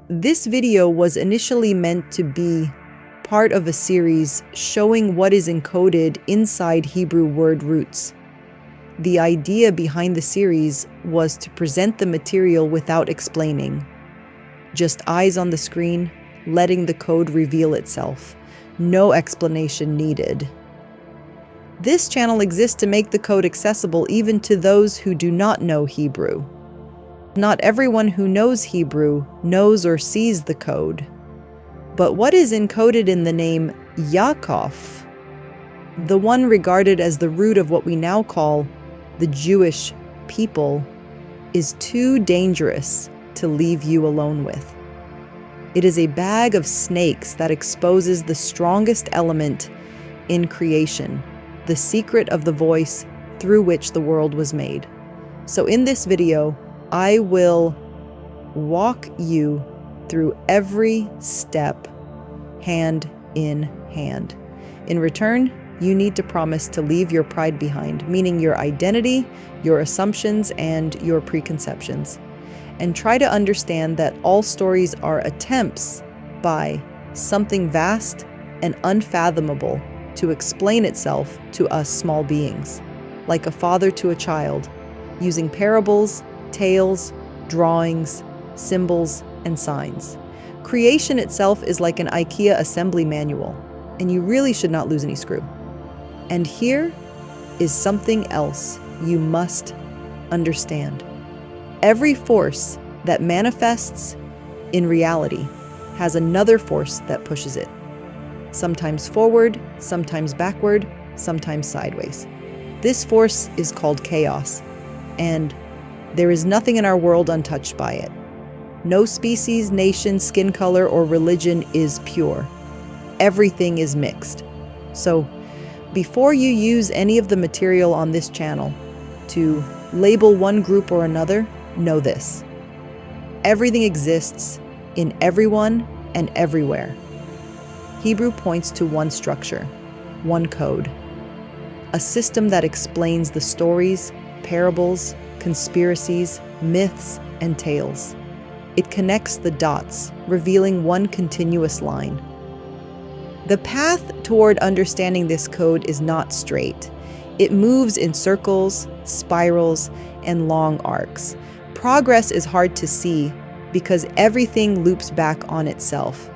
This video was initially meant to be part of a series showing what is encoded inside Hebrew word roots. The idea behind the series was to present the material without explaining. Just eyes on the screen, letting the code reveal itself. No explanation needed. This channel exists to make the code accessible even to those who do not know Hebrew. Not everyone who knows Hebrew knows or sees the code. But what is encoded in the name Yaakov, the one regarded as the root of what we now call the Jewish people, is too dangerous to leave you alone with. It is a bag of snakes that exposes the strongest element in creation, the secret of the voice through which the world was made. So in this video, I will walk you through every step, hand in hand. In return, you need to promise to leave your pride behind, meaning your identity, your assumptions, and your preconceptions. And try to understand that all stories are attempts by something vast and unfathomable to explain itself to us small beings, like a father to a child, using parables, tales, drawings, symbols, and signs. Creation itself is like an IKEA assembly manual, and you really should not lose any screw. And here is something else you must understand. Every force that manifests in reality has another force that pushes it. Sometimes forward, sometimes backward, sometimes sideways. This force is called chaos, and there is nothing in our world untouched by it. No species, nation, skin color, or religion is pure. Everything is mixed. So, before you use any of the material on this channel to label one group or another, know this. Everything exists in everyone and everywhere. Hebrew points to one structure, one code, a system that explains the stories, parables, conspiracies, myths, and tales. It connects the dots, revealing one continuous line. The path toward understanding this code is not straight. It moves in circles, spirals, and long arcs. Progress is hard to see because everything loops back on itself.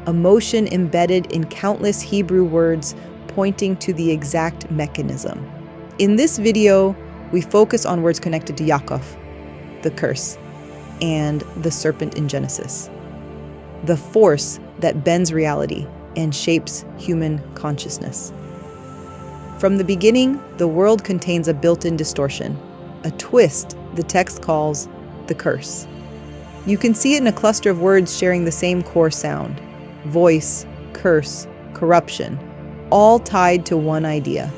Emotion embedded in countless Hebrew words pointing to the exact mechanism. In this video, we focus on words connected to Yaakov, the curse, and the serpent in Genesis, the force that bends reality and shapes human consciousness. From the beginning, the world contains a built-in distortion, a twist the text calls the curse. You can see it in a cluster of words sharing the same core sound: voice, curse, corruption, all tied to one idea.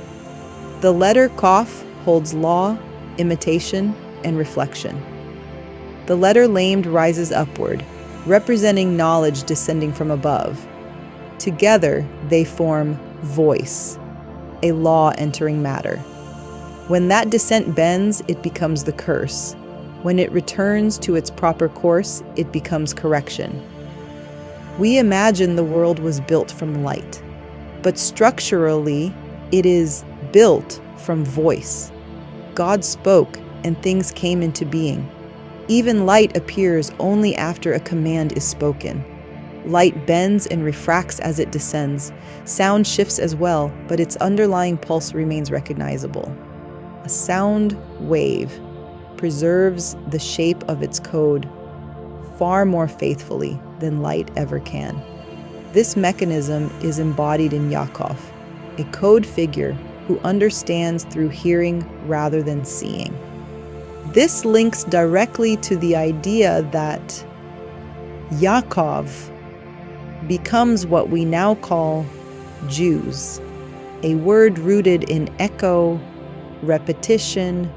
The letter Kaf holds law, imitation, and reflection. The letter lamed rises upward, representing knowledge descending from above. Together, they form voice, a law entering matter. When that descent bends, it becomes the curse. When it returns to its proper course, it becomes correction. We imagine the world was built from light, but structurally, it is built from voice. God spoke and things came into being. Even light appears only after a command is spoken. Light bends and refracts as it descends. Sound shifts as well, but its underlying pulse remains recognizable. A sound wave preserves the shape of its code far more faithfully than light ever can. This mechanism is embodied in Yaakov, a code figure who understands through hearing rather than seeing. This links directly to the idea that Yaakov becomes what we now call Jews, a word rooted in echo, repetition,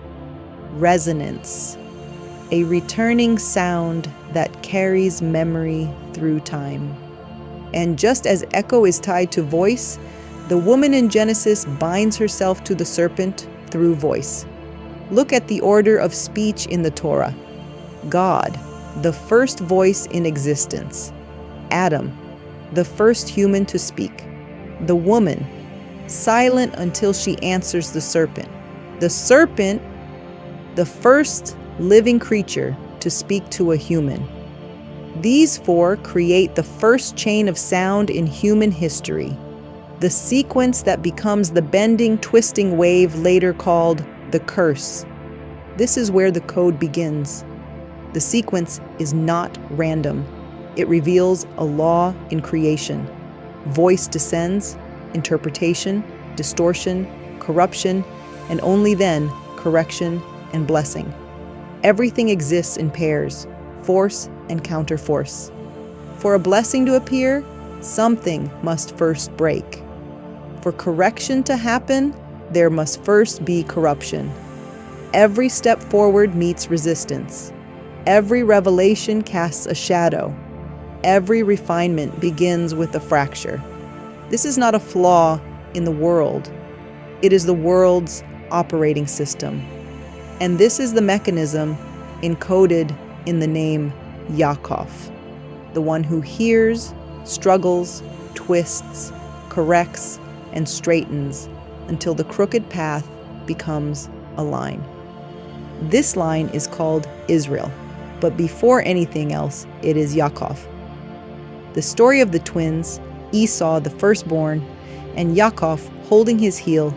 resonance, a returning sound that carries memory through time. And just as echo is tied to voice, the woman in Genesis binds herself to the serpent through voice. Look at the order of speech in the Torah. God, the first voice in existence. Adam, the first human to speak. The woman, silent until she answers the serpent. The serpent, the first living creature to speak to a human. These four create the first chain of sound in human history, the sequence that becomes the bending, twisting wave later called the curse. This is where the code begins. The sequence is not random. It reveals a law in creation. Voice descends, interpretation, distortion, corruption, and only then correction and blessing. Everything exists in pairs, force and counterforce. For a blessing to appear, something must first break. For correction to happen, there must first be corruption. Every step forward meets resistance. Every revelation casts a shadow. Every refinement begins with a fracture. This is not a flaw in the world. It is the world's operating system. And this is the mechanism encoded in the name Yaakov, the one who hears, struggles, twists, corrects, and straightens until the crooked path becomes a line. This line is called Israel, but before anything else, it is Yaakov. The story of the twins, Esau the firstborn, and Yaakov holding his heel,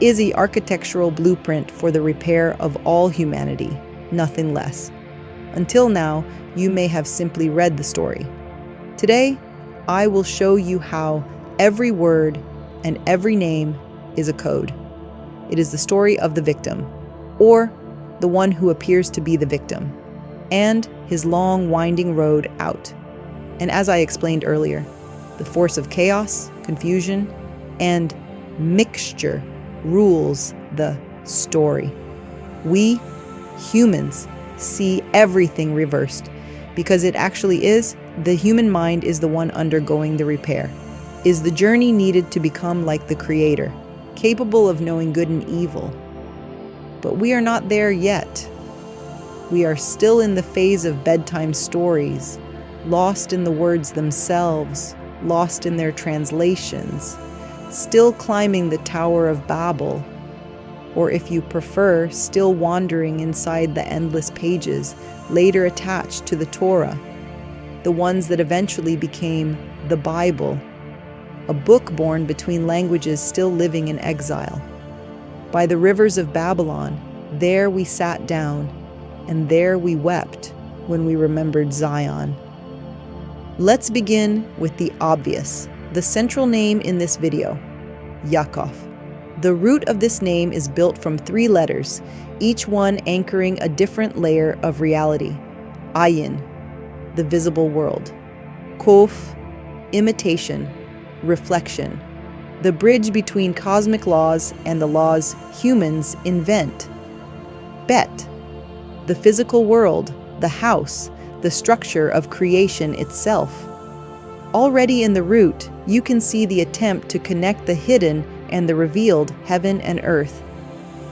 is the architectural blueprint for the repair of all humanity, nothing less. Until now, you may have simply read the story. Today, I will show you how every word and every name is a code. It is the story of the victim, or the one who appears to be the victim, and his long, winding road out. And as I explained earlier, the force of chaos, confusion, and mixture rules the story. We, humans, see everything reversed because it actually is. The human mind is the one undergoing the repair, is the journey needed to become like the Creator, capable of knowing good and evil. But we are not there yet. We are still in the phase of bedtime stories, lost in the words themselves, lost in their translations, still climbing the Tower of Babel, or if you prefer, still wandering inside the endless pages later attached to the Torah, the ones that eventually became the Bible, a book born between languages still living in exile. By the rivers of Babylon, there we sat down, and there we wept when we remembered Zion. Let's begin with the obvious, the central name in this video, Yaakov. The root of this name is built from 3 letters, each one anchoring a different layer of reality. Ayin, the visible world. Kof, imitation, reflection, the bridge between cosmic laws and the laws humans invent. Bet, the physical world, the house, the structure of creation itself. Already in the root, you can see the attempt to connect the hidden and the revealed, heaven and earth.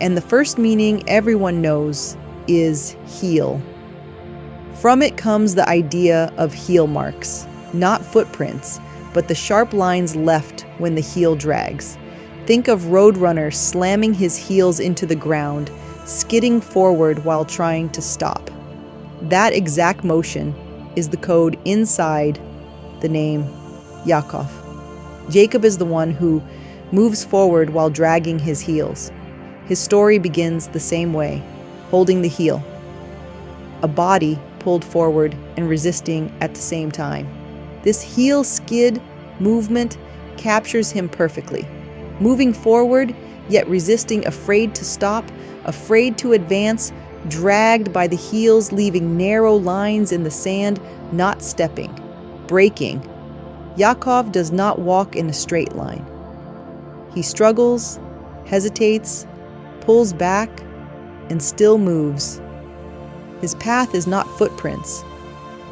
And the first meaning everyone knows is heel. From it comes the idea of heel marks, not footprints, but the sharp lines left when the heel drags. Think of Roadrunner slamming his heels into the ground, skidding forward while trying to stop. That exact motion is the code inside the name Yaakov. Jacob is the one who moves forward while dragging his heels. His story begins the same way, holding the heel. A body pulled forward and resisting at the same time. This heel skid movement captures him perfectly. Moving forward, yet resisting, afraid to stop, afraid to advance, dragged by the heels, leaving narrow lines in the sand, not stepping, breaking. Yaakov does not walk in a straight line. He struggles, hesitates, pulls back, and still moves. His path is not footprints,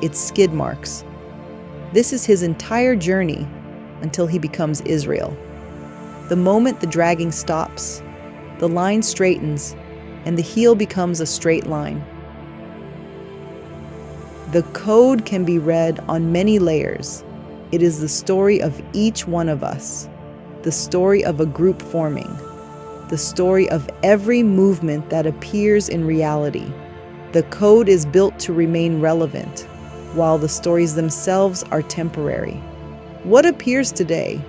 it's skid marks. This is his entire journey until he becomes Israel. The moment the dragging stops, the line straightens, and the heel becomes a straight line. The code can be read on many layers. It is the story of each one of us, the story of a group forming, the story of every movement that appears in reality. The code is built to remain relevant, while the stories themselves are temporary. What appears today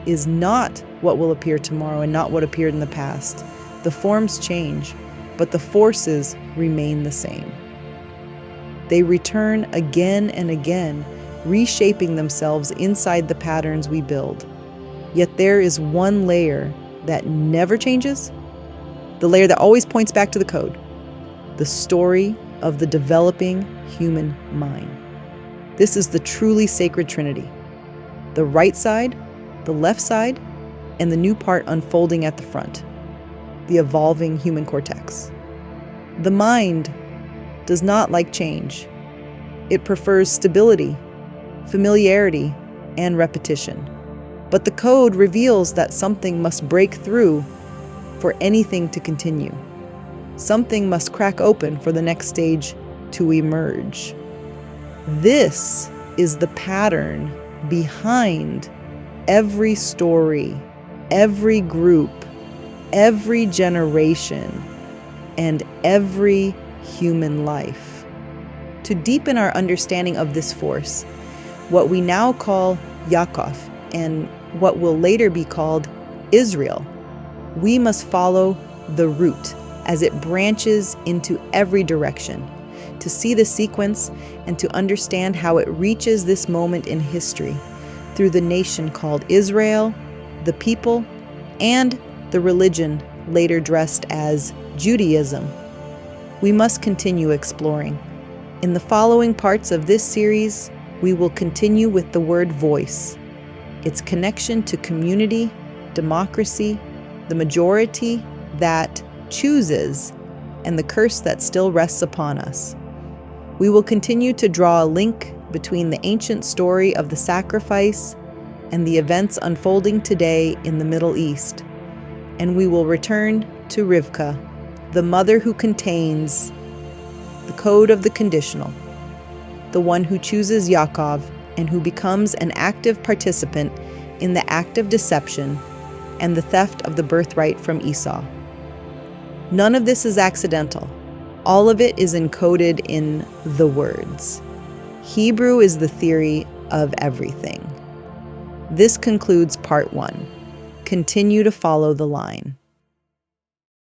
is not what will appear tomorrow and not what appeared in the past. The forms change, but the forces remain the same. They return again and again, reshaping themselves inside the patterns we build. Yet there is one layer that never changes, the layer that always points back to the code, the story of the developing human mind. This is the truly sacred trinity. The right side, the left side, and the new part unfolding at the front, the evolving human cortex. The mind does not like change. It prefers stability, familiarity, and repetition. But the code reveals that something must break through for anything to continue. Something must crack open for the next stage to emerge. This is the pattern behind every story, every group, every generation, and every human life. To deepen our understanding of this force, what we now call Yaakov and what will later be called Israel, we must follow the root as it branches into every direction, to see the sequence and to understand how it reaches this moment in history through the nation called Israel, the people, and the religion later dressed as Judaism. We must continue exploring. In the following parts of this series, we will continue with the word voice, its connection to community, democracy, the majority that chooses, and the curse that still rests upon us. We will continue to draw a link between the ancient story of the sacrifice and the events unfolding today in the Middle East. And we will return to Rivka, the mother who contains the code of the conditional, the one who chooses Yaakov and who becomes an active participant in the act of deception and the theft of the birthright from Esau. None of this is accidental. All of it is encoded in the words. Hebrew is the theory of everything. This concludes part 1. Continue to follow the line.